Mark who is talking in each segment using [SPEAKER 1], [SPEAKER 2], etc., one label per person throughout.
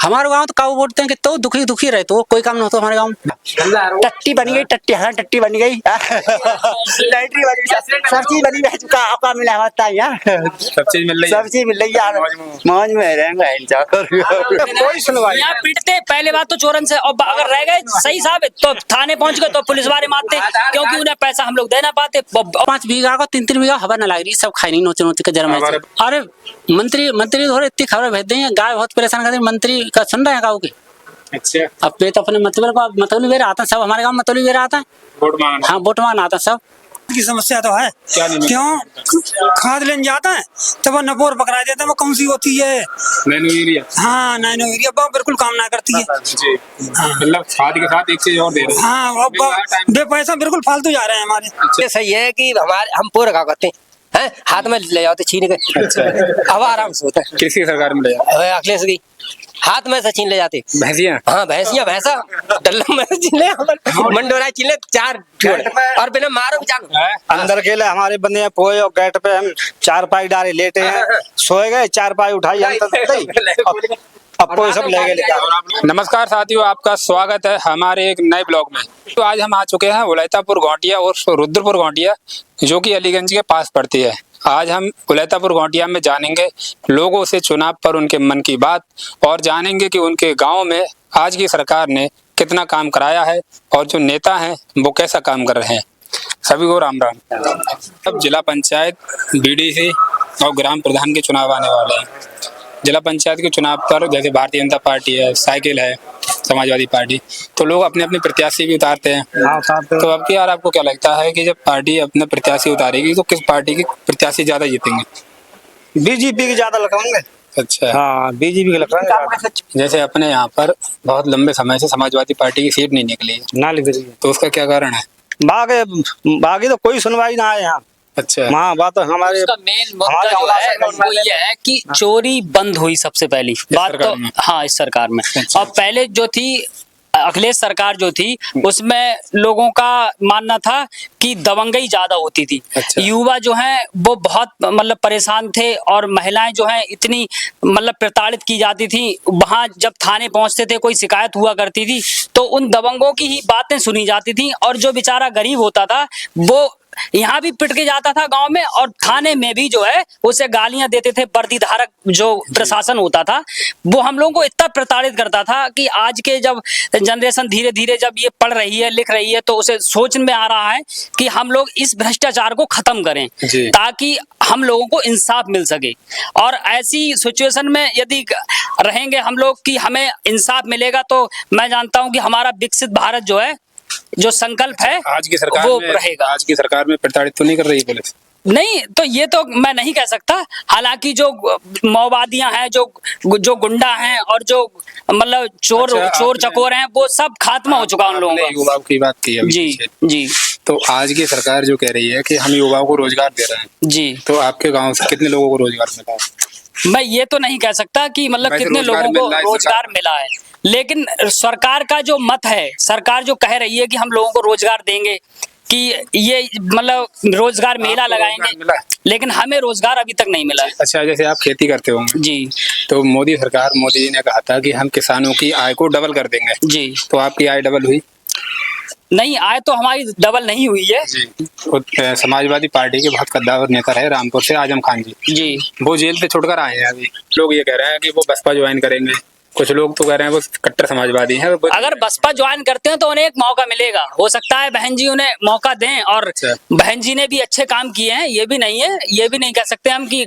[SPEAKER 1] हमारे गांव तो काऊ बोलते हैं कि तो दुखी दुखी रहे तो कोई काम ना होता हमारे गांव में। टट्टी बन गई, टट्टी, हाँ टट्टी बन गई, लैटरी बन गई, सब चीज बनी है। चुका आपका मिला होता है यार,
[SPEAKER 2] सब चीज मिल रही है,
[SPEAKER 1] सब चीज मिल रही है, मौज में रहेंगे। कोई सुनवाई
[SPEAKER 3] यहाँ पीटते पहले बात तो चोरन से, और अगर रह गए सही साबित तो थाने पहुंच गए तो पुलिस वाले मारते, क्योंकि उन्हें पैसा हम लोग दे ना पाते।
[SPEAKER 1] 5 बीघा को 3-3 बीघा हवा न लग रही, सब खाई नहीं नोच नोच के जन्म। अरे मंत्री थोड़े इतनी खबर भेज देंगे, गाय बहुत परेशान कर, मंत्री का सुन रहे हैं गाँव के।
[SPEAKER 2] अच्छा,
[SPEAKER 1] अब ये तो अपने मतलब वेरा आता है, सब हमारे गाँव में मतलब वेरा आता है,
[SPEAKER 2] वोट मांगना।
[SPEAKER 1] हाँ वोट मांगना आता है सब।
[SPEAKER 4] की समस्या तो है, क्यों खाद लेने जाता है तो वो नपोर पकड़ा देता है, वो कौन सी होती है
[SPEAKER 2] नैनो यूरिया।
[SPEAKER 4] हाँ नैनो यूरिया, वो बिल्कुल काम ना करती है
[SPEAKER 2] जी, मतलब खाद के साथ एक चीज और दे रहे हैं।
[SPEAKER 4] हाँ, वो पैसा बिल्कुल फालतू जा रहे हैं हमारे।
[SPEAKER 5] ये सही है कि हमारे हम पूरा क्या करते हैं, हाथ में ले जाते छीन के।
[SPEAKER 2] अच्छा,
[SPEAKER 5] अब आराम से होता है।
[SPEAKER 2] किसकी सरकार में ले
[SPEAKER 5] अखिलेश की हाथ में से छीन ले जाते।
[SPEAKER 2] भैंसिया?
[SPEAKER 5] हाँ भैंसिया, भैंसा डल्ला में छीन ले, मंडोरा छीन ले 4 और बिना मारो जानो।
[SPEAKER 6] अंदर के लिए हमारे बंदे पोए और गेट पे हम 4 पाई डाले लेटे हैं, सोए गए, 4 पाई उठाई अब कोई सब ले गए।
[SPEAKER 2] नमस्कार साथियों, आपका स्वागत है हमारे एक नए ब्लॉग में। तो आज हम आ चुके हैं उलैतापुर गौटिया और रुद्रपुर गौटिया, जो कि अलीगंज के पास पड़ती है। आज हम उलैतापुर गौटिया में जानेंगे लोगों से चुनाव पर उनके मन की बात, और जानेंगे कि उनके गांव में आज की सरकार ने कितना काम कराया है और जो नेता हैं वो कैसा काम कर रहे हैं। सभी को राम राम। अब जिला पंचायत, बीडीसी और ग्राम प्रधान के चुनाव आने वाले हैं। जिला पंचायत के चुनाव पर जैसे भारतीय जनता पार्टी है, साइकिल है, समाजवादी पार्टी, तो लोग अपने अपने प्रत्याशी भी उतारते हैं। तो अब की यार आपको क्या लगता है कि जब पार्टी अपने प्रत्याशी उतारेगी तो किस पार्टी के प्रत्याशी ज्यादा जीतेंगे?
[SPEAKER 6] बीजेपी के ज्यादा लगाएंगे।
[SPEAKER 2] अच्छा,
[SPEAKER 6] हाँ बीजेपी के लगाएंगे।
[SPEAKER 2] जैसे अपने यहाँ पर बहुत लंबे समय से समाजवादी पार्टी की सीट नहीं निकली है,
[SPEAKER 6] ना लिख रही है
[SPEAKER 2] तो उसका क्या कारण है?
[SPEAKER 6] बाकी तो कोई सुनवाई ना है यहाँ।
[SPEAKER 2] अच्छा,
[SPEAKER 6] हाँ बात तो हमारे
[SPEAKER 3] उसका मेन मुद्दा जो है वो ये है कि चोरी बंद हुई सबसे पहली बात तो। हाँ, इस सरकार में। और पहले जो थी अखिलेश सरकार जो थी, उसमें लोगों का मानना था कि दबंगई ज्यादा होती थी।
[SPEAKER 2] अच्छा।
[SPEAKER 3] युवा जो हैं वो बहुत मतलब परेशान थे, और महिलाएं जो हैं इतनी मतलब प्रताड़ित की जाती थी। वहां जब थाने पहुंचते थे, कोई शिकायत हुआ करती थी तो उन दबंगों की ही बातें सुनी जाती थी, और जो बेचारा गरीब होता था वो यहाँ भी पिट के जाता था गांव में, और थाने में भी जो है उसे गालियां देते थे। वर्दी धारक जो प्रशासन होता था वो हम लोगों को इतना प्रताड़ित करता था कि आज के जब जनरेशन धीरे धीरे जब ये पढ़ रही है, लिख रही है, तो उसे सोच में आ रहा है कि हम लोग इस भ्रष्टाचार को खत्म करें ताकि हम लोगों को इंसाफ मिल सके। और ऐसी सिचुएशन में यदि रहेंगे हम लोग कि हमें इंसाफ मिलेगा, तो मैं जानता हूं कि हमारा विकसित भारत जो है, जो संकल्प है,
[SPEAKER 2] आज की सरकार
[SPEAKER 3] वो
[SPEAKER 2] में
[SPEAKER 3] रहेगा।
[SPEAKER 2] आज की सरकार में प्रताड़ित तो नहीं कर रही पुलिस?
[SPEAKER 3] नहीं, तो ये तो मैं नहीं कह सकता। हालांकि जो माओवादियां हैं, जो गुंडा हैं, और जो मतलब चोर चकोर हैं, वो सब खात्मा हो चुका उन लोगों का।
[SPEAKER 2] युवाओं की बात की अभी
[SPEAKER 3] जी जी।
[SPEAKER 2] तो आज की सरकार जो कह रही है कि हम युवाओं को रोजगार दे रहे हैं जी, तो आपके गांव से कितने लोगों को रोजगार मिला है?
[SPEAKER 3] मैं ये तो नहीं कह सकता कि मतलब कितने लोगों को रोजगार मिला है, लेकिन सरकार का जो मत है, सरकार जो कह रही है कि हम लोगों को रोजगार देंगे, कि ये मतलब रोजगार मेला लगाएंगे, लेकिन हमें रोजगार अभी तक नहीं मिला है।
[SPEAKER 2] अच्छा, जैसे आप खेती करते होंगे
[SPEAKER 3] जी,
[SPEAKER 2] तो मोदी जी ने कहा था कि हम किसानों की आय को डबल कर देंगे जी, तो आपकी आय डबल हुई?
[SPEAKER 3] नहीं, आय तो हमारी डबल नहीं हुई है
[SPEAKER 2] जी। तो समाजवादी पार्टी के बहुत कद्दावर नेता रहे रामपुर से आजम खान जी, वो जेल से छुटकर आए हैं। अभी लोग ये कह रहे हैं कि वो बसपा ज्वाइन करेंगे, कुछ लोग तो कह रहे हैं वो कट्टर समाजवादी हैं।
[SPEAKER 3] अगर बसपा ज्वाइन करते हैं तो उन्हें एक मौका मिलेगा, हो सकता है बहन जी उन्हें मौका दें, और बहन जी ने भी अच्छे काम किए हैं, ये भी नहीं कह सकते हम कि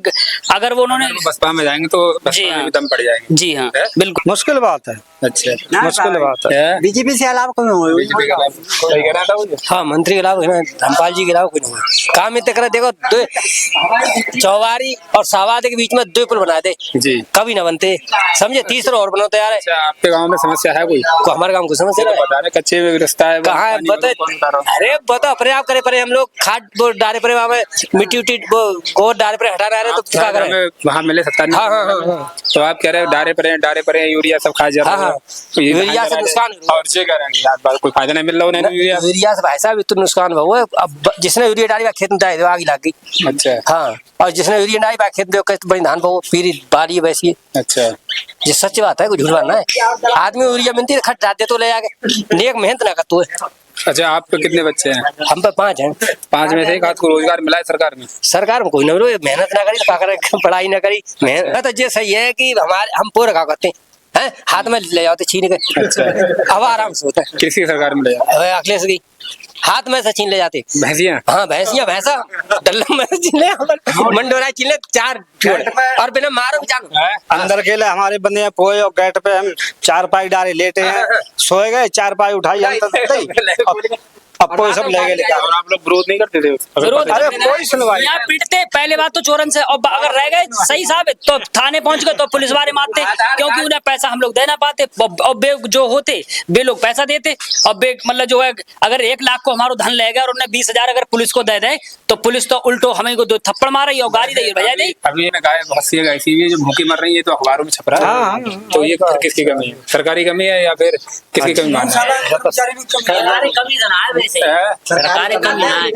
[SPEAKER 3] अगर वो उन्होंने
[SPEAKER 2] बसपा में जाएंगे तो बसपा में दम पड़ जाएंगे।
[SPEAKER 3] जी हाँ, बिल्कुल
[SPEAKER 6] मुश्किल बात है।
[SPEAKER 2] अच्छा,
[SPEAKER 6] मुश्किल बात है।
[SPEAKER 1] बीजेपी से अलावा
[SPEAKER 5] हाँ, मंत्री के अलावा धनपाल जी के अलावा कोई नहीं काम इतने करे। देखो, चौवारी और सावाद के बीच में 2 पुल बनाए थे जी, कभी ना बनते, समझे? 30 और बनाओ तैयार है।
[SPEAKER 2] अच्छा, आपके गांव में समस्या है कोई?
[SPEAKER 5] हमारे गांव को समस्या है,
[SPEAKER 2] बता रहे कच्चे रास्ता है
[SPEAKER 5] कहाँ है बता। अरे बताओ, परे आप करे परे हम लोग खाद वो डाले परे, वहाँ मिट्टी उट्टी वो डाले परे हटा रहे हैं, तो क्या करें?
[SPEAKER 2] वहाँ मिले 70।
[SPEAKER 5] हाँ।
[SPEAKER 2] तो आप कह रहे हो डारे परे यूरिया सब खा जा रहा है।
[SPEAKER 5] यूरिया से नुकसान
[SPEAKER 2] और ये कह रहे हैं यार बात कोई फायदा नहीं मिल रहा उन्हें यूरिया से।
[SPEAKER 5] यूरिया से भाई साहब इतना नुकसान हुआ है। अब जिसने यूरिया डाली खेत में डाली आग लग गई।
[SPEAKER 2] अच्छा
[SPEAKER 5] हाँ, और जिसने यूरिया डाली खेत में बड़ी धान पाओ पीरी बारी वैसी है।
[SPEAKER 2] अच्छा
[SPEAKER 5] ये सच बात है, कोई झूठ बात ना है। आदमी यूरिया मिलती है खट जाते तो ले जाके नेक मेहनत ना करते है।
[SPEAKER 2] अच्छा आपके कितने बच्चे हैं?
[SPEAKER 5] हम पे 5 हैं।
[SPEAKER 2] 5 में से एक आध को रोजगार मिला है सरकार ने?
[SPEAKER 5] सरकार में कोई ना मिलो, मेहनत ना करी तो क्या करे, पढ़ाई ना करी मेहनत। तो ये सही है कि हमारे हम पूरा क्या करते हैं, हाथ में ले जाते छीन के।
[SPEAKER 2] अच्छा
[SPEAKER 5] अब आराम से होता है।
[SPEAKER 2] किसकी सरकार में ले जाए?
[SPEAKER 5] अखिलेश की हाथ में से छीन ले जाते।
[SPEAKER 2] भैंसियाँ?
[SPEAKER 5] हाँ भैंसिया भैंसा डल्ला में छीन ले, मंडोरा छीन ले 4 और बिना मारो जानो।
[SPEAKER 6] अंदर के लिए हमारे बंदे हैं पोए और गेट पे हम 4 पाई डाले लेटे हैं, सोए गए 4 पाई उठाई अंदर अब कोई सब ले गए।
[SPEAKER 2] और आप लोग विरोध नहीं करते थे?
[SPEAKER 3] विरोध
[SPEAKER 6] अरे
[SPEAKER 3] करते
[SPEAKER 6] कोई
[SPEAKER 3] थे।
[SPEAKER 6] सुनवाई
[SPEAKER 3] यहाँ पीटते पहले बात तो चोरन से, और अगर रह गए सही साबित तो थाने पहुंच गए तो पुलिस वाले मारते, क्योंकि उन्हें पैसा हम लोग दे ना पाते। और बे जो होते वे लोग पैसा देते, और बे मतलब जो है अगर 1 लाख को हमारा धन ले गया और उन्हें 20,000 अगर पुलिस को दे दे तो पुलिस तो उल्टो हमें को 2 थप्पड़ मारे और गाड़ी दे भजा दे।
[SPEAKER 2] अभी गाय बहुत सी गाय सी जो भूखी मर रही है तो अखबारों में छप रहा है। तो ये किसकी कमी है? सरकारी कमी है या फिर किसकी कमी मानना है?
[SPEAKER 3] सरकारी कमी है।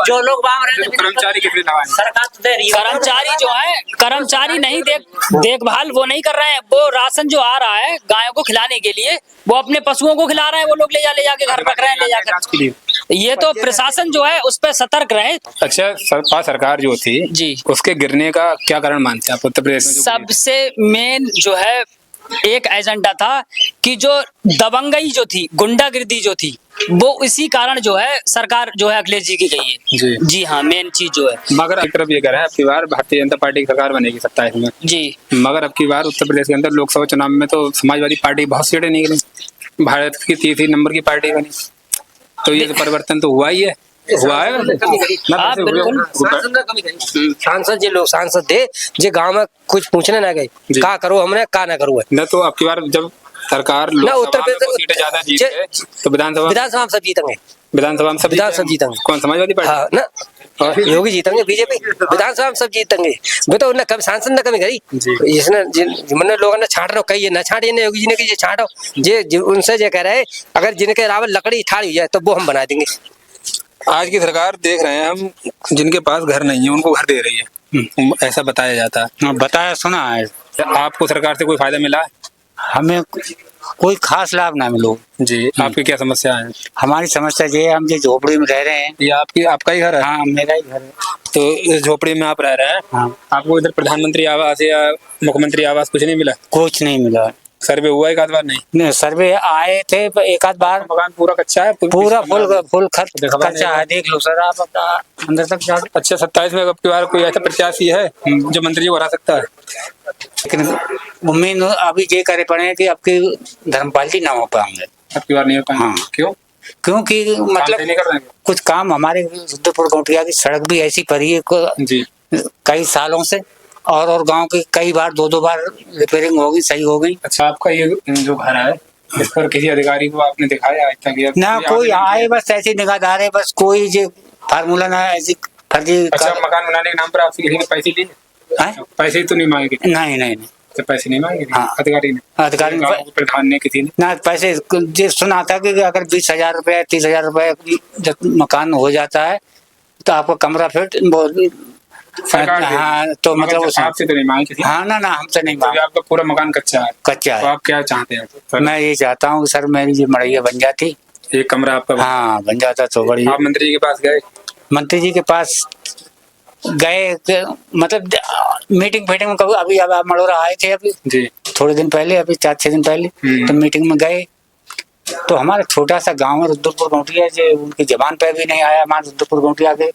[SPEAKER 3] जो लोग
[SPEAKER 2] कर्मचारी कितने लगाए?
[SPEAKER 3] सरकार तो दे रही है। कर्मचारी नहीं देखभाल वो नहीं कर रहे हैं। वो राशन जो आ रहा है गायों को खिलाने के लिए वो अपने पशुओं को खिला रहे हैं, वो लोग ले जाके घर रख रहे हैं ले जाकर। ये तो प्रशासन जो है उस पर सतर्क रहे।
[SPEAKER 2] अच्छा सरकार जो थी
[SPEAKER 3] जी,
[SPEAKER 2] उसके गिरने का क्या कारण मानते हैं आप उत्तर प्रदेश में?
[SPEAKER 3] सबसे मेन जो है एक एजेंडा था कि जो दबंगई जो थी, गुंडागिर्दी जो थी, वो इसी कारण जो है सरकार जो है अखिलेश जी की गई है। जी हाँ, मेन चीज जो है।
[SPEAKER 2] मगर एक तरफ ये कह रहा है अब की बार भारतीय जनता पार्टी की सरकार बनेगी 27 में
[SPEAKER 3] जी,
[SPEAKER 2] मगर अब की बार उत्तर प्रदेश के अंदर लोकसभा चुनाव में तो समाजवादी पार्टी बहुत सीटें निकली, भारत की 3 नंबर की पार्टी बनी। तो ये परिवर्तन तो हुआ ही है, हुआ है।
[SPEAKER 5] सांसद जे लोग सांसद थे जे गाँव में कुछ पूछने ना गए, का करो हमने का ना करो
[SPEAKER 2] न। तो अब की बार जब सरकार
[SPEAKER 5] उत्तर
[SPEAKER 2] प्रदेश सीटें ज्यादा जीत गए तो विधानसभा
[SPEAKER 5] में सब जीतेंगे।
[SPEAKER 2] विधानसभा में सब जीतेंगे। कौन समाजवादी पार्टी?
[SPEAKER 5] हाँ ना, योगी जीतेंगे, बीजेपी विधानसभा में सब जीतेंगे। वे तो कभी सांसद ने कमी करी, जिसने मैंने लोगों ने छाट रहो कही ना छाटिए ना, योगी जी ने कही छाटो जे उनसे जे कह रहे जिनके अलावा लकड़ी ठाड़ी जाए तो वो हम बना देंगे।
[SPEAKER 2] आज की सरकार देख रहे हैं हम, जिनके पास घर नहीं है उनको घर दे रही है, ऐसा बताया जाता है।
[SPEAKER 1] बताया सुना है।
[SPEAKER 2] आपको सरकार से कोई फायदा मिला?
[SPEAKER 1] हमें कोई खास लाभ ना मिलो।
[SPEAKER 2] जी, आपकी क्या समस्या है?
[SPEAKER 1] हमारी समस्या ये है, हम जो झोपड़ी में रह रहे हैं।
[SPEAKER 2] ये आपका ही घर है?
[SPEAKER 1] हाँ, मेरा ही घर है।
[SPEAKER 2] तो इस झोपड़ी में आप रह रहे हैं?
[SPEAKER 1] हाँ।
[SPEAKER 2] आपको इधर प्रधानमंत्री आवास या मुख्यमंत्री आवास कुछ नहीं मिला?
[SPEAKER 1] कुछ नहीं मिला।
[SPEAKER 2] सर्वे हुआ एक आध बार? नहीं,
[SPEAKER 1] सर्वे आए थे एक आध बार।
[SPEAKER 2] मकान पूरा कच्चा है?
[SPEAKER 1] पूरा फुल कच्चा है, देख लो सर आप अंदर तक जा।
[SPEAKER 2] अच्छा 27 में अब की बार कोई ऐसा प्रत्याशी है जो मंत्री को हरा सकता है?
[SPEAKER 1] लेकिन उम्मीद अभी ये करे पड़े कि आपकी धर्मपाल जी ना हो पाएंगे।
[SPEAKER 2] अब की बार नहीं हो पाएंगे?
[SPEAKER 1] हाँ।
[SPEAKER 2] क्यों?
[SPEAKER 1] क्योंकि मतलब
[SPEAKER 2] नहीं कर रहे हैं
[SPEAKER 1] कुछ काम हमारे रुद्रपुर गोटिया की सड़क भी ऐसी पड़ी है
[SPEAKER 2] जी
[SPEAKER 1] कई सालों से, और गांव की कई बार 2 बार रिपेयरिंग हो गई, सही हो गई।
[SPEAKER 2] अच्छा, आपका ये जो घर है इस पर किसी अधिकारी को आपने दिखाया आज तक?
[SPEAKER 1] ना कोई आए, बस ऐसी निगाहदार है, बस कोई जो फार्मूला ना ऐसी फर्जी।
[SPEAKER 2] अच्छा, मकान बनाने के नाम पर आपसे किसी ने पैसे लिए? पैसे तो नहीं मांगे?
[SPEAKER 1] नहीं।
[SPEAKER 2] तो पैसे नहीं मांगे?
[SPEAKER 1] हाँ।
[SPEAKER 2] अधिकारी ने प्रधान ने किसी ने ना
[SPEAKER 1] पैसे? जो सुना था कि अगर 20,000 रुपए 30,000 रुपए जब मकान हो जाता है तो आपको कमरा फिट
[SPEAKER 2] सरकार।
[SPEAKER 1] हाँ, तो मतलब
[SPEAKER 2] आपसे तो नहीं मांगे किसी?
[SPEAKER 1] हाँ ना हमसे नहीं
[SPEAKER 2] मांगे। आपका पूरा मकान कच्चा है?
[SPEAKER 1] कच्चा है।
[SPEAKER 2] तो आप क्या चाहते हैं?
[SPEAKER 1] मैं ये चाहता हूँ सर, मेरी ये मड़ैया बन जाती,
[SPEAKER 2] एक कमरा आपका।
[SPEAKER 1] हाँ, बन जाता तो बड़ी।
[SPEAKER 2] आप मंत्री जी के पास गए?
[SPEAKER 1] मंत्री जी के पास गए, मतलब मीटिंग फीटिंग में कभी अभी अब मड़ोरा आए थे अभी
[SPEAKER 2] जी
[SPEAKER 1] थोड़े दिन पहले, अभी 4-6 दिन पहले, तो मीटिंग में गए तो हमारा छोटा सा गांव है रुद्रपुर गोटिया, जो उनकी जबान पे भी नहीं आया हमारे रुद्रपुर गोटिया के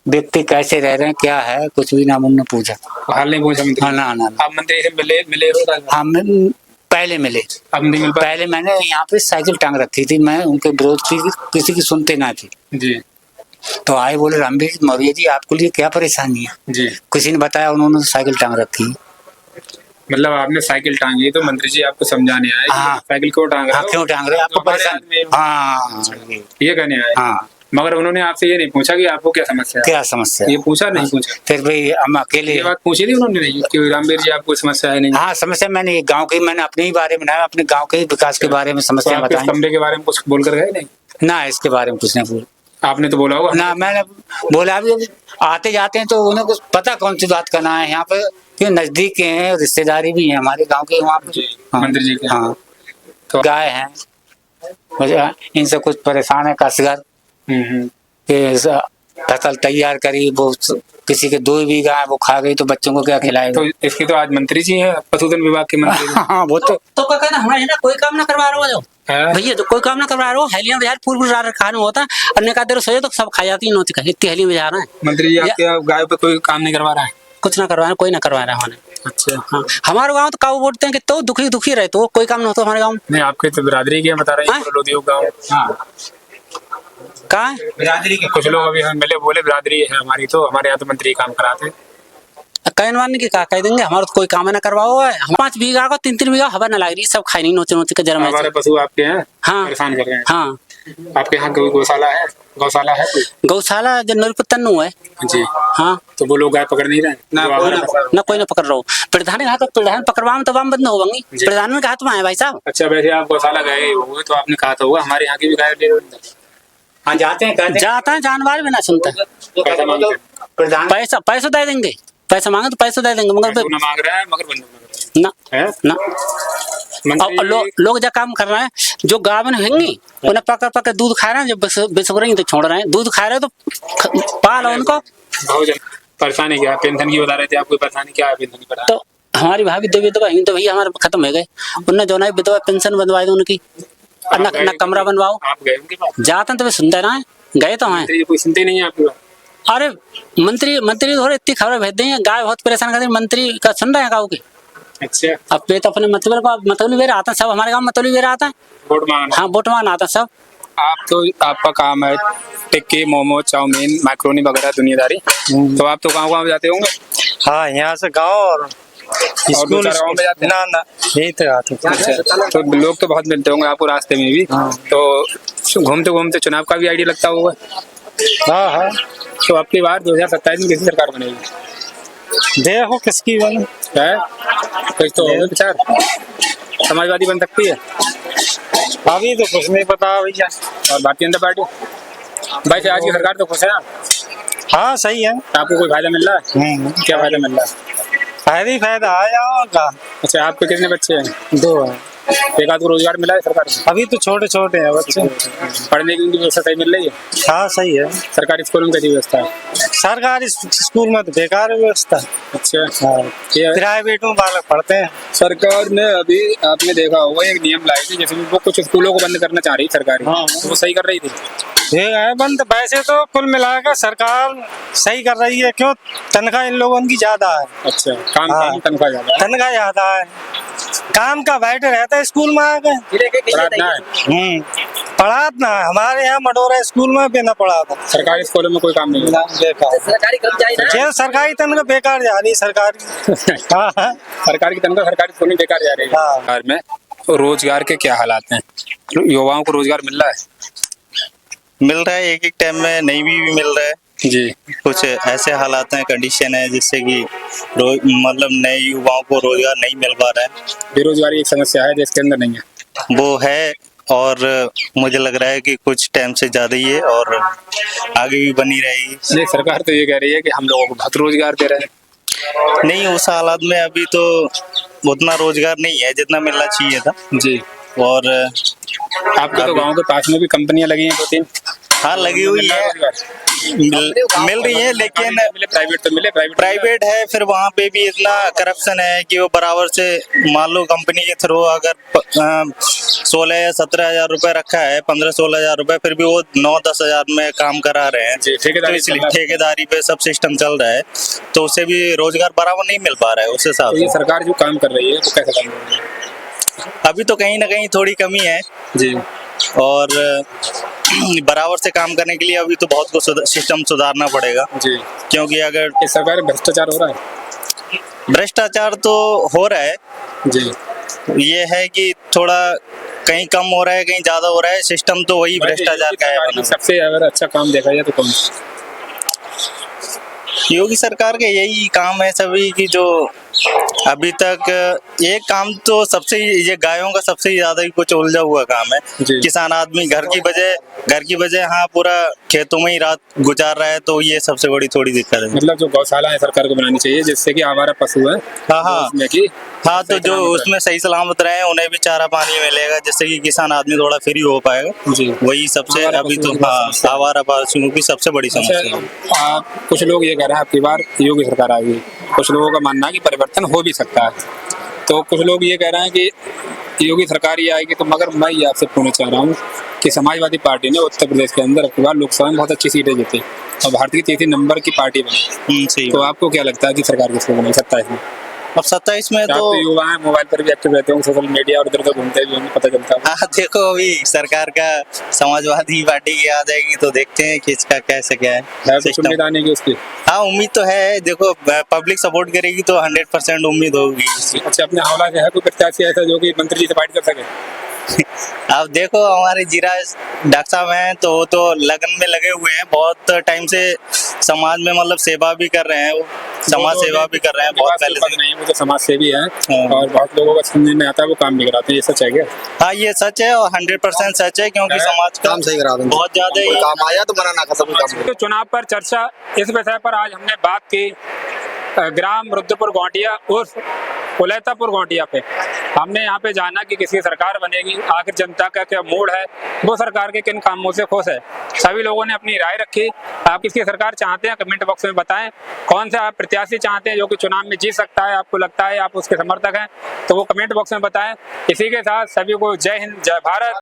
[SPEAKER 1] व्यक्ति कैसे रह रहे हैं, क्या है, कुछ भी नाम उन्होंने पूछा।
[SPEAKER 2] हाल नहीं पूछा मंत्री?
[SPEAKER 1] हाँ ना।
[SPEAKER 2] आप मंत्री से मिले हो?
[SPEAKER 1] हम पहले मिले।
[SPEAKER 2] अब नहीं मिल पाए?
[SPEAKER 1] पहले मैंने यहाँ पे साइकिल टांग रखी थी, मैं उनके विरोध की किसी की सुनते ना थी
[SPEAKER 2] जी।
[SPEAKER 1] तो आए, बोले रामवीर मौर्य जी आपको लिए क्या परेशानी है
[SPEAKER 2] जी?
[SPEAKER 1] किसी ने बताया, उन्होंने साइकिल टांग रखी।
[SPEAKER 2] मतलब आपने साइकिल टांगी तो मंत्री जी आपको समझाने आए?
[SPEAKER 1] हाँ।
[SPEAKER 2] साइकिल क्यों टांग रहे हो?
[SPEAKER 1] हाँ, क्यों टांग रहे हो, आपको परेशान? हाँ,
[SPEAKER 2] ये कहने आए?
[SPEAKER 1] हाँ।
[SPEAKER 2] मगर उन्होंने आपसे ये नहीं पूछा कि आपको क्या समस्या है?
[SPEAKER 1] क्या समस्या
[SPEAKER 2] ये पूछा नहीं पूछा?
[SPEAKER 1] फिर भाई हम अकेले
[SPEAKER 2] ये बात पूछी थी उन्होंने नहीं कि रामवीर जी आपको समस्या है नहीं?
[SPEAKER 1] हाँ समस्या मैंने ये गांव की मैंने अपने ही बारे में बताया अपने गांव के ही विकास के बारे में
[SPEAKER 2] तो
[SPEAKER 1] समस्या
[SPEAKER 2] आप इस
[SPEAKER 1] बताई
[SPEAKER 2] कमरे के बारे में कुछ बोल कर गए नहीं?
[SPEAKER 1] ना इसके बारे में कुछ नहीं बोल
[SPEAKER 2] आपने तो बोला होगा।
[SPEAKER 1] ना मैंने बोला भी आते जाते हैं तो उन्हें कुछ पता कौन सी बात करना है यहाँ पे क्यों नजदीक के हैं रिश्तेदारी भी है हमारे गांव के वहाँ पे
[SPEAKER 2] जी, मंदिर जी के।
[SPEAKER 1] हाँ
[SPEAKER 2] तो
[SPEAKER 1] गाय हैं मुझे इनसे कुछ परेशान है काश्तकार कि फसल तैयार करी वो किसी के 2 बीघा है वो खा गई तो बच्चों को क्या खिलाएगा।
[SPEAKER 2] तो इसकी तो आज मंत्री जी है, पशुधन विभाग के मंत्री जी।
[SPEAKER 1] हाँ वो तो
[SPEAKER 7] क्या कहना हमारे ना कोई काम ना करवा रहे हो
[SPEAKER 2] है?
[SPEAKER 7] भैया तो कोई काम ना करवा रहे हो हेलियां बाजार पूर्व खाने होता अन्य का देर सोचे तो सब खा जाती नौती का इतनी हेलियां बाजार है
[SPEAKER 2] मंत्री जी आपके गाय पे कोई काम नहीं करवा रहा है?
[SPEAKER 7] कुछ ना करवा रहा कोई ना करवा रहा है हमारे।
[SPEAKER 2] अच्छा
[SPEAKER 7] हाँ हमारे गाँव तो काऊ बोलते हैं कि तो दुखी रहे तो कोई काम ना होता हमारे गाँव में।
[SPEAKER 2] नहीं, आपके तो बिरादरी के बता रहे हैं लोधियो गाँव। हाँ
[SPEAKER 7] कहाँ
[SPEAKER 2] बिरादरी के कुछ लोग अभी हमें मिले बोले बिरादरी है हमारी तो हमारे यहाँ तो मंत्री काम कराते हैं।
[SPEAKER 7] कहनवान की कहा कह देंगे हमारा तो कोई काम ना करवाओ है 5 बीघा का 3 बीघा हवा ना लग रही सब खाई नहीं नोचे का जन्म
[SPEAKER 2] हमारे पशु आपके हैं
[SPEAKER 7] हाँ
[SPEAKER 2] परेशान कर रहे हैं।
[SPEAKER 7] हाँ
[SPEAKER 2] आपके यहाँ कोई गौशाला है कोई?
[SPEAKER 7] गौशाला जो नरपतन्नू है
[SPEAKER 2] जी
[SPEAKER 7] हाँ
[SPEAKER 2] तो वो लोग गाय पकड़ नहीं रहे
[SPEAKER 7] ना कोई ना पकड़ रहा हो प्रधान कहा तो प्रधान पकड़वा में तो वाम बंद होगी प्रधान में कहा तो है भाई साहब।
[SPEAKER 2] अच्छा वैसे आप गौशाला गए हुए तो आपने कहा था होगा हमारे यहाँ की भी गाय ले
[SPEAKER 1] हाँ जाते हैं
[SPEAKER 7] जाता है जानवर भी ना सुनता
[SPEAKER 1] प्रधान
[SPEAKER 7] पैसा दे देंगे पैसा मांगे तो पैसा दे देंगे मगर
[SPEAKER 2] मांग रहा है मगर बंद
[SPEAKER 7] ना
[SPEAKER 2] है
[SPEAKER 7] ना और लोग जो काम कर रहे हैं जो गाँव में होंगी उन्हें पकड़ दूध खा रहे हैं जब बेच रही तो छोड़ रहे हैं दूध खा रहे हैं तो पाल है उनको।
[SPEAKER 2] बहुत परेशानी क्या पेंशन की बता रहे थे आपको परेशानी क्या है पेंशन की?
[SPEAKER 7] तो हमारी भाभी दो विधवा तो भैया हमारे खत्म हो गए उनने जो ना विधवा पेंशन बनवाई दो उनकी न कमरा बनवाओ।
[SPEAKER 2] आप गए उनके पास?
[SPEAKER 7] जाते हैं तो सुनते ना गए तो हैं
[SPEAKER 2] कोई सुनते नहीं है आपकी बात?
[SPEAKER 7] अरे मंत्री थोड़े इतनी खबर भेज देंगे गाय बहुत परेशान करते मंत्री का सुन रहे हैं गाँव की।
[SPEAKER 2] अच्छा
[SPEAKER 7] अब वे तो अपने मतौली वेरा आता है सब हमारे गाँव में मतौली वेरा आता है
[SPEAKER 2] वोट मांगना।
[SPEAKER 7] हाँ वोट मांगना आता है सब।
[SPEAKER 2] आप तो आपका काम है टिक्की मोमो चाउमीन मैक्रोनी वगैरह दुनियादारी तो आप तो गाँव जाते होंगे?
[SPEAKER 6] हाँ यहाँ से गाँव और
[SPEAKER 2] स्कूल गाँव में जाते हैं?
[SPEAKER 6] ना यही तो आते हैं।
[SPEAKER 2] अच्छा तो लोग तो बहुत मिलते होंगे आपको रास्ते में भी तो घूमते घूमते चुनाव का भी आइडिया लगता होगा?
[SPEAKER 6] हाँ हाँ
[SPEAKER 2] तो आपकी बार 2027 में किसी सरकार बनेगी?
[SPEAKER 6] देखो किसकी बने
[SPEAKER 2] है कुछ तो होगा विचार समाजवादी बन सकती है
[SPEAKER 6] अभी तो कुछ नहीं पता भैया।
[SPEAKER 2] और भारतीय जनता पार्टी भाई आज की सरकार तो खुश है आप?
[SPEAKER 6] हाँ सही है।
[SPEAKER 2] आपको कोई फायदा मिल रहा है? क्या फायदा मिल रहा है?
[SPEAKER 6] फायदा आया होगा।
[SPEAKER 2] अच्छा आपके कितने बच्चे हैं?
[SPEAKER 6] 2 है।
[SPEAKER 2] एक आध को रोजगार मिला है सरकार से?
[SPEAKER 6] अभी तो छोटे हैं बच्चे।
[SPEAKER 2] पढ़ने की उनकी व्यवस्था सही मिल रही है?
[SPEAKER 6] हाँ सही है।
[SPEAKER 2] सरकारी स्कूल में कैसी व्यवस्था है?
[SPEAKER 6] सरकारी स्कूल में तो बेकार व्यवस्था।
[SPEAKER 2] अच्छा
[SPEAKER 6] हाँ प्राइवेट में बालक पढ़ते हैं।
[SPEAKER 2] सरकार ने अभी आपने देखा होगा एक नियम लाई थी जैसे वो कुछ स्कूलों को बंद करना चाह रही सरकारी तो वो सही कर रही थी?
[SPEAKER 6] ये है बंद वैसे तो कुल मिलाकर सरकार सही कर रही है क्यों तनख्वाह इन लोगों की ज्यादा है।
[SPEAKER 2] अच्छा काम
[SPEAKER 6] हाँ।
[SPEAKER 2] की तनख्वाह ज्यादा है?
[SPEAKER 6] तनख्वाह ज्यादा है काम का बैठ रहता है स्कूल में आके
[SPEAKER 2] प्रार्थना है
[SPEAKER 6] पढ़ात ना हमारे यहाँ मडोरा स्कूल में भी ना पढ़ा था।
[SPEAKER 2] सरकारी स्कूलों में कोई काम नहीं है?
[SPEAKER 5] सरकारी कर्मचारी
[SPEAKER 6] ये सरकारी तनख्वाह बेकार जा रही सरकारी। हाँ हाँ
[SPEAKER 2] सरकार की तनख्वाह सरकारी स्कूल में बेकार जा रही है।
[SPEAKER 6] हाँ।
[SPEAKER 2] बिहार में रोजगार के क्या हालात हैं? युवाओं को रोजगार मिल रहा है?
[SPEAKER 8] मिल रहा है एक टाइम में नहीं भी मिल रहा है
[SPEAKER 2] जी
[SPEAKER 8] कुछ ऐसे हालात हैं कंडीशन है जिससे कि मतलब नए युवाओं को रोजगार नहीं मिल पा रहा है।
[SPEAKER 2] बेरोजगारी एक समस्या है देश के अंदर नहीं है?
[SPEAKER 8] वो है और मुझे लग रहा है कि कुछ टाइम से ज्यादा ही है और आगे भी बनी रहेगी।
[SPEAKER 2] नहीं सरकार तो ये कह रही है कि हम लोगों को बहुत रोजगार दे रहे हैं।
[SPEAKER 8] नहीं उस हालात में अभी तो उतना रोजगार नहीं है जितना मिलना चाहिए था।
[SPEAKER 2] जी
[SPEAKER 8] और
[SPEAKER 2] आपके तो गांव के पास में भी कंपनियां लगी हैं 2-3?
[SPEAKER 8] हाँ लगी हुई है मिल रही है लेकिन
[SPEAKER 2] प्राइवेट तो मिले
[SPEAKER 8] प्राइवेट है फिर वहाँ पे भी इतना करप्शन है कि वो बराबर से मान लो कंपनी के थ्रू अगर 16 या 17 हजार रुपए रखा है 15-16 हजार रुपए फिर भी वो 9-10 हजार में काम करा रहे हैं। तो इसलिए ठेकेदारी पे सब सिस्टम चल रहा है तो उससे भी रोजगार बराबर नहीं मिल पा रहा है उस हिसाब से।
[SPEAKER 2] सरकार जो काम कर रही है वो कैसे काम कर रही है?
[SPEAKER 8] अभी तो कहीं ना कहीं थोड़ी कमी है
[SPEAKER 2] जी
[SPEAKER 8] और बराबर से काम करने के लिए अभी तो बहुत कुछ सिस्टम सुधारना पड़ेगा
[SPEAKER 2] जी
[SPEAKER 8] क्योंकि अगर
[SPEAKER 2] इस सरकार में भ्रष्टाचार हो रहा है?
[SPEAKER 8] भ्रष्टाचार तो हो रहा है
[SPEAKER 2] जी
[SPEAKER 8] ये है कि थोड़ा कहीं कम हो रहा है कहीं ज्यादा हो रहा है, सिस्टम तो वही भ्रष्टाचार का है बना।
[SPEAKER 2] सबसे अगर अच्छा काम देखा जाए तो कौन सा?
[SPEAKER 8] योगी सरकार के यही काम है सभी की, जो अभी तक एक काम तो सबसे ये गायों का सबसे ज्यादा ही कुछ उलझा हुआ काम है।
[SPEAKER 2] जी।
[SPEAKER 8] किसान आदमी घर की बजाय हाँ पूरा खेतों में ही रात गुजार रहा है, तो ये सबसे बड़ी थोड़ी दिक्कत है।
[SPEAKER 2] मतलब जो गौशाला है सरकार को बनानी चाहिए जिससे कि आवारा पशु है
[SPEAKER 8] हाँ
[SPEAKER 2] उसमें की
[SPEAKER 8] हाँ, तो
[SPEAKER 2] सही
[SPEAKER 8] जो
[SPEAKER 2] सलामत
[SPEAKER 8] उसमें सही सलामत रहे उन्हें भी चारा पानी मिलेगा, जिससे कि किसान आदमी थोड़ा फ्री हो पाएगा।
[SPEAKER 2] जी।
[SPEAKER 8] वही सबसे
[SPEAKER 2] आवारा
[SPEAKER 8] अभी तो
[SPEAKER 2] पशुओं की
[SPEAKER 8] हाँ
[SPEAKER 2] समस्या।
[SPEAKER 8] आवारा पशुओं की सबसे बड़ी समस्या है।
[SPEAKER 2] अच्छा, कुछ लोग ये कह रहे हैं आपकी बार योगी सरकार आएगी, कुछ लोगों का मानना है कि परिवर्तन हो भी सकता है, तो कुछ लोग ये कह रहे हैं कि योगी सरकार ही आएगी। तो मगर मैं ये आपसे पूछना चाह रहा हूँ कि समाजवादी पार्टी ने उत्तर प्रदेश के अंदर अब लोकसभा में बहुत अच्छी सीटें जीती और भारतीय तीसरी नंबर की पार्टी बनी,
[SPEAKER 8] सही।
[SPEAKER 2] तो आपको क्या लगता है कि सरकार किसको बनी 27 में?
[SPEAKER 8] अब 27 में
[SPEAKER 2] आप
[SPEAKER 8] तो
[SPEAKER 2] तो युवा हैं, मोबाइल पर भी एक्टिव रहते हो, सोशल मीडिया और इधर उधर घूमते भी होंगे, पता चलता है।
[SPEAKER 8] हाँ देखो अभी सरकार का समाजवादी पार्टी की आ जाएगी तो देखते हैं कि इसका कैसे क्या है
[SPEAKER 2] कुछ
[SPEAKER 8] सिस्टम।
[SPEAKER 2] उम्मीद आने की उसकी?
[SPEAKER 8] हाँ उम्मीद तो है, देखो पब्लिक सपोर्ट करेगी तो 100% उम्मीद होगी।
[SPEAKER 2] अच्छा, अपने हवला से है कोई प्रत्याशी ऐसा जो कि मंत्री जी से फाइट कर सके?
[SPEAKER 8] अब देखो हमारे जीरा डॉक्टर साहब हैं तो वो तो लगन में लगे हुए हैं, बहुत टाइम से समाज में मतलब सेवा भी कर रहे हैं, वो समाज सेवा भी कर रहे हैं बहुत पहले से।
[SPEAKER 2] नहीं, वो तो समाज सेवी हैं
[SPEAKER 8] हाँ।
[SPEAKER 2] और बहुत लोगों को समझ में आता है, वो काम भी कराते हैं, ये सच है क्या?
[SPEAKER 8] हाँ ये सच है और 100% सच है, क्योंकि समाज का
[SPEAKER 6] काम सही करा देंगे।
[SPEAKER 8] बहुत ज्यादा ही
[SPEAKER 6] काम आया तो मना ना कर सभी काम।
[SPEAKER 2] तो चुनाव पर चर्चा, इस विषय पर आज हमने बात की ग्राम रुद्रपुर गोंटिया उर्फ उलैतापुर गोंटिया पे। हमने यहाँ पे जाना कि किसकी सरकार बनेगी, आखिर जनता का क्या मूड है, वो सरकार के किन कामों से खुश है। सभी लोगों ने अपनी राय रखी। आप किसकी सरकार चाहते हैं कमेंट बॉक्स में बताएं, कौन सा आप प्रत्याशी चाहते हैं जो कि चुनाव में जीत सकता है, आपको लगता है आप उसके समर्थक हैं, तो वो कमेंट बॉक्स में बताएं। इसी के साथ सभी को जय हिंद जय भारत।